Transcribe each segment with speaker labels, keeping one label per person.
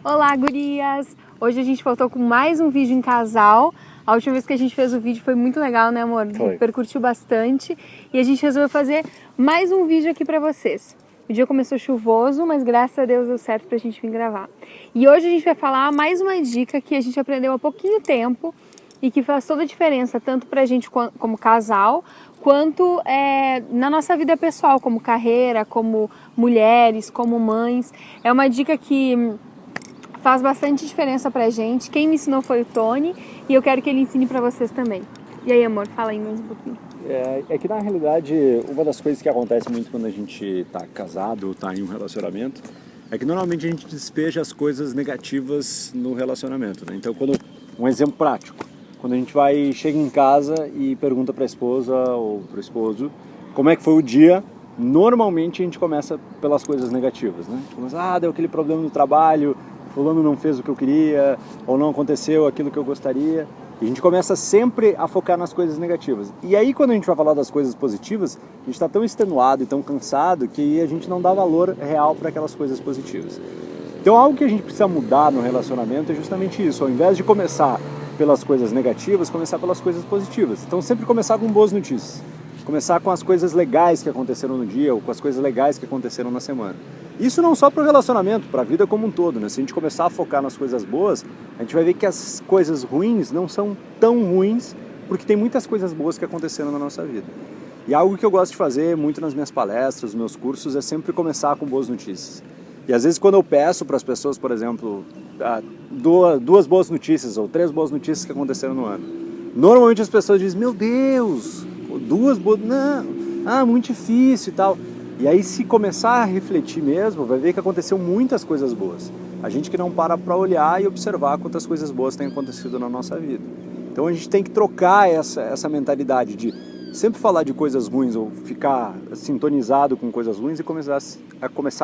Speaker 1: Olá, gurias! Hoje a gente voltou com mais um vídeo em casal. A última vez que a gente fez o vídeo foi muito legal, né, amor?
Speaker 2: Foi.
Speaker 1: Repercutiu bastante. E a gente resolveu fazer mais um vídeo aqui pra vocês. O dia começou chuvoso, mas graças a Deus deu certo pra gente vir gravar. E hoje a gente vai falar mais uma dica que a gente aprendeu há pouquinho tempo e que faz toda a diferença, tanto pra gente como casal, quanto na nossa vida pessoal, como carreira, como mulheres, como mães. É uma dica que faz bastante diferença pra gente. Quem me ensinou foi o Tony e eu quero que ele ensine pra vocês também. E aí, amor, fala aí mais um pouquinho.
Speaker 2: É que na realidade, uma das coisas que acontece muito quando a gente tá casado ou tá em um relacionamento é que normalmente a gente despeja as coisas negativas no relacionamento, né? Então, um exemplo prático, quando a gente chega em casa e pergunta pra esposa ou pro esposo como é que foi o dia, normalmente a gente começa pelas coisas negativas, né? A gente começa, deu aquele problema no trabalho, fulano não fez o que eu queria, ou não aconteceu aquilo que eu gostaria. E a gente começa sempre a focar nas coisas negativas. E aí, quando a gente vai falar das coisas positivas, a gente está tão extenuado e tão cansado que a gente não dá valor real para aquelas coisas positivas. Então, algo que a gente precisa mudar no relacionamento é justamente isso. Ao invés de começar pelas coisas negativas, começar pelas coisas positivas. Então, sempre começar com boas notícias. Começar com as coisas legais que aconteceram no dia ou com as coisas legais que aconteceram na semana. Isso não só para o relacionamento, para a vida como um todo, né? Se a gente começar a focar nas coisas boas, a gente vai ver que as coisas ruins não são tão ruins, porque tem muitas coisas boas que aconteceram na nossa vida. E algo que eu gosto de fazer muito nas minhas palestras, nos meus cursos, é sempre começar com boas notícias. E às vezes quando eu peço para as pessoas, por exemplo, duas boas notícias ou 3 boas notícias que aconteceram no ano, normalmente as pessoas dizem, meu Deus, 2 boas, não, muito difícil e tal. E aí, se começar a refletir mesmo, vai ver que aconteceu muitas coisas boas. A gente que não para olhar e observar quantas coisas boas têm acontecido na nossa vida. Então a gente tem que trocar essa mentalidade de sempre falar de coisas ruins ou ficar sintonizado com coisas ruins e começar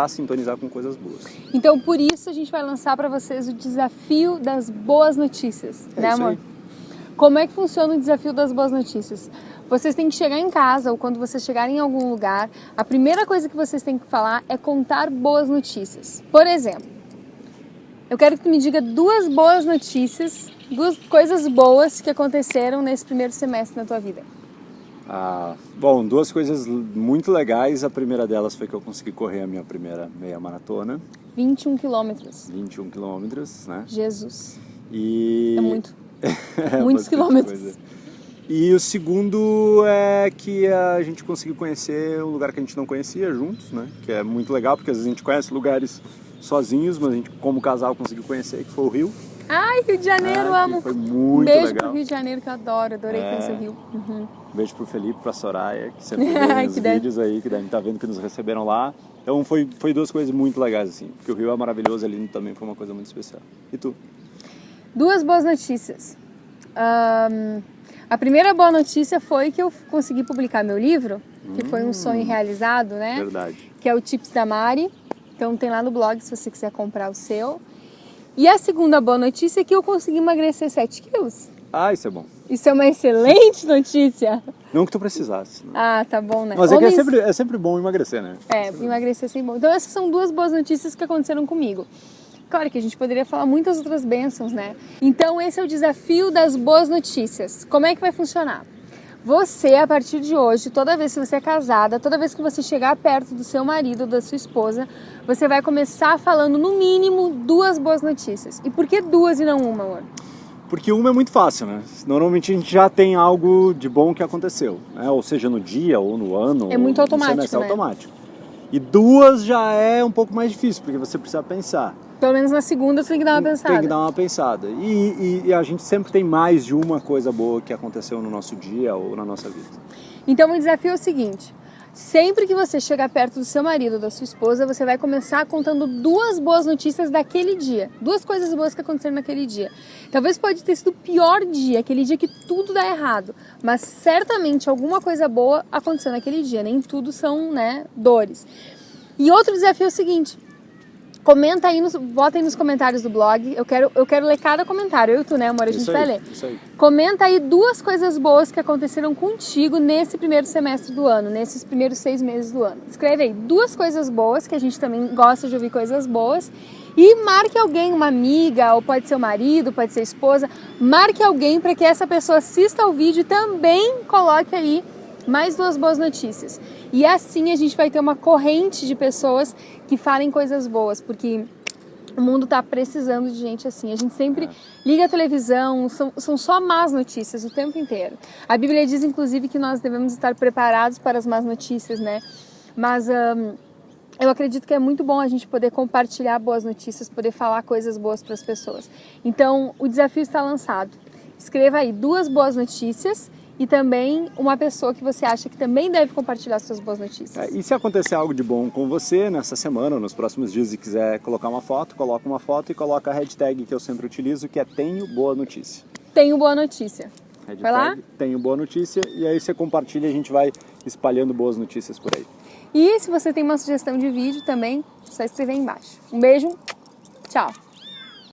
Speaker 2: a sintonizar com coisas boas.
Speaker 1: Então, por isso, a gente vai lançar para vocês o desafio das boas notícias, né, amor? Aí. Como é que funciona o desafio das boas notícias? Vocês têm que chegar em casa ou quando vocês chegarem em algum lugar, a primeira coisa que vocês têm que falar é contar boas notícias. Por exemplo, eu quero que tu me diga 2 boas notícias, 2 coisas boas que aconteceram nesse primeiro semestre na tua vida.
Speaker 2: Bom, 2 coisas muito legais. A primeira delas foi que eu consegui correr a minha primeira meia maratona.
Speaker 1: 21 quilômetros.
Speaker 2: 21 quilômetros, né?
Speaker 1: Jesus.
Speaker 2: E...
Speaker 1: É muito. Muitos quilômetros.
Speaker 2: Coisa. E o segundo é que a gente conseguiu conhecer um lugar que a gente não conhecia juntos, né? Que é muito legal, porque às vezes a gente conhece lugares sozinhos, mas a gente, como casal, conseguiu conhecer, que foi o Rio.
Speaker 1: Ai, Rio de Janeiro, amo!
Speaker 2: Foi muito
Speaker 1: legal.
Speaker 2: Beijo
Speaker 1: pro Rio de Janeiro, que eu adorei conhecer o Rio. Uhum.
Speaker 2: Beijo pro Felipe, pra Soraya, que sempre vê os vídeos aí, que devem estar vendo que nos receberam lá. Então foi 2 coisas muito legais, assim, porque o Rio é maravilhoso, ali também foi uma coisa muito especial. E tu?
Speaker 1: 2 boas notícias. A primeira boa notícia foi que eu consegui publicar meu livro, que foi um sonho realizado, né?
Speaker 2: Verdade.
Speaker 1: Que é o Tips da Mari. Então tem lá no blog se você quiser comprar o seu. E a segunda boa notícia é que eu consegui emagrecer 7 quilos.
Speaker 2: Isso é bom.
Speaker 1: Isso é uma excelente notícia.
Speaker 2: Não que tu precisasse. Né?
Speaker 1: Tá bom, né?
Speaker 2: Mas é sempre bom emagrecer, né?
Speaker 1: Emagrecer é sempre bom. Então essas são 2 boas notícias que aconteceram comigo. Claro que a gente poderia falar muitas outras bênçãos, né? Então esse é o desafio das boas notícias. Como é que vai funcionar? Você, a partir de hoje, toda vez que você é casada, toda vez que você chegar perto do seu marido ou da sua esposa, você vai começar falando no mínimo 2 boas notícias. E por que 2 e não uma, amor?
Speaker 2: Porque uma é muito fácil, né? Normalmente a gente já tem algo de bom que aconteceu, né? Ou seja, no dia ou no ano.
Speaker 1: É muito automático, né?
Speaker 2: Automático. E 2 já é um pouco mais difícil, porque você precisa pensar.
Speaker 1: Pelo menos na segunda você tem que dar uma pensada.
Speaker 2: Tem que dar uma pensada. E a gente sempre tem mais de uma coisa boa que aconteceu no nosso dia ou na nossa vida.
Speaker 1: Então o desafio é o seguinte: sempre que você chegar perto do seu marido ou da sua esposa, você vai começar contando 2 boas notícias daquele dia. 2 coisas boas que aconteceram naquele dia. Talvez pode ter sido o pior dia, aquele dia que tudo dá errado. Mas certamente alguma coisa boa aconteceu naquele dia. Nem tudo são, né, dores. E outro desafio é o seguinte: comenta aí, bota aí nos comentários do blog. Eu quero ler cada comentário. Eu e tu, né, amor? A gente vai ler.
Speaker 2: Isso aí.
Speaker 1: Comenta aí 2 coisas boas que aconteceram contigo nesse primeiro semestre do ano, nesses primeiros 6 meses do ano. Escreve aí 2 coisas boas, que a gente também gosta de ouvir coisas boas. E marque alguém, uma amiga, ou pode ser o marido, pode ser a esposa, marque alguém para que essa pessoa assista ao vídeo e também coloque aí mais 2 boas notícias. E assim a gente vai ter uma corrente de pessoas que falem coisas boas, porque o mundo está precisando de gente assim. A gente sempre liga a televisão, são só más notícias o tempo inteiro. A Bíblia diz, inclusive, que nós devemos estar preparados para as más notícias, né? Mas eu acredito que é muito bom a gente poder compartilhar boas notícias, poder falar coisas boas para as pessoas. Então, o desafio está lançado. Escreva aí 2 boas notícias e também uma pessoa que você acha que também deve compartilhar suas boas notícias.
Speaker 2: E se acontecer algo de bom com você nessa semana ou nos próximos dias e quiser colocar uma foto, coloca uma foto e coloca a hashtag que eu sempre utilizo, que é Tenho Boa Notícia.
Speaker 1: Tenho boa notícia.
Speaker 2: Hashtag
Speaker 1: Vai lá?
Speaker 2: Tenho Boa Notícia, e aí você compartilha e a gente vai espalhando boas notícias por aí.
Speaker 1: E se você tem uma sugestão de vídeo também, é só escrever aí embaixo. Um beijo, tchau!